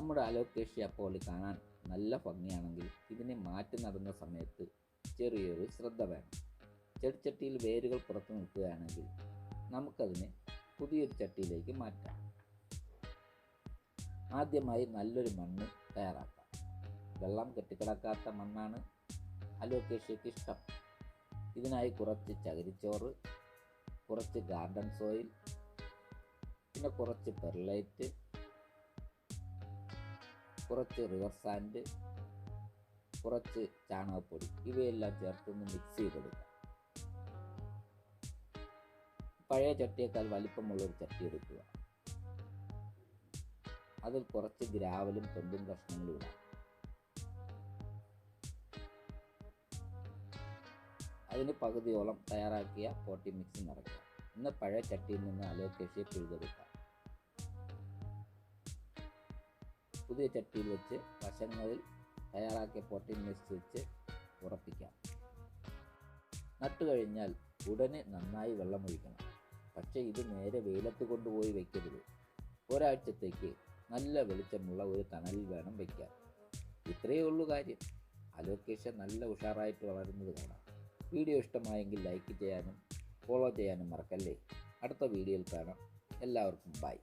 നമ്മുടെ Alocasia poly കാണാൻ നല്ല ഭംഗിയാണെങ്കിൽ ഇതിനെ മാറ്റി നടുന്ന സമയത്ത് ചെറിയൊരു ശ്രദ്ധ വേണം. ചെടിച്ചട്ടിയിൽ വേരുകൾ പുറത്തു നിൽക്കുകയാണെങ്കിൽ നമുക്കതിനെ പുതിയൊരു ചട്ടിയിലേക്ക് മാറ്റാം. ആദ്യമായി നല്ലൊരു മണ്ണ് തയ്യാറാക്കാം. വെള്ളം കെട്ടിക്കിടക്കാത്ത മണ്ണാണ് അലോക്കേഷ്യയ്ക്ക് ഇഷ്ടം. ഇതിനായി കുറച്ച് ചകിരിച്ചോറ്, കുറച്ച് ഗാർഡൻ സോയിൽ, പിന്നെ കുറച്ച് പെർലൈറ്റ്, കുറച്ച് റിവർ സാൻഡ്, കുറച്ച് ചാണകപ്പൊടി ഇവയെല്ലാം ചേർത്തൊന്ന് മിക്സ് ചെയ്തെടുക്കാം. പഴയ ചട്ടിയേക്കാൾ വലിപ്പമുള്ളൊരു ചട്ടി എടുക്കുക. അതിൽ കുറച്ച് ഗ്രാവലും തൊണ്ടും കഷ്ണങ്ങളും ഇടാം. അതിന് പകുതിയോളം തയ്യാറാക്കിയ പോട്ടി മിക്സ് നിറയ്ക്കുക. ഇന്ന് പഴയ ചട്ടിയിൽ നിന്ന് അലോക്കേഷ്യ പിഴുതെടുക്കാം. പുതിയ ചട്ടിയിൽ വെച്ച് വശങ്ങളിൽ തയ്യാറാക്കിയ പോട്ടി മിക്സ് വെച്ച് ഉറപ്പിക്കാം. നട്ടുകഴിഞ്ഞാൽ ഉടനെ നന്നായി വെള്ളമൊഴിക്കണം. പക്ഷേ ഇത് നേരെ വെയിലത്ത് കൊണ്ടുപോയി വയ്ക്കരുത്. ഒരാഴ്ചത്തേക്ക് നല്ല വെളിച്ചമുള്ള ഒരു തണലിൽ വേണം വയ്ക്കാൻ. ഇത്രയേ ഉള്ളൂ കാര്യം. അലോക്കേഷ്യ നല്ല ഉഷാറായിട്ട് വളരുന്നത് കാണാം. വീഡിയോ ഇഷ്ടമായെങ്കിൽ ലൈക്ക് ചെയ്യാനും ഫോളോ ചെയ്യാനും മറക്കല്ലേ. അടുത്ത വീഡിയോയിൽ കാണാം. എല്ലാവർക്കും ബൈ.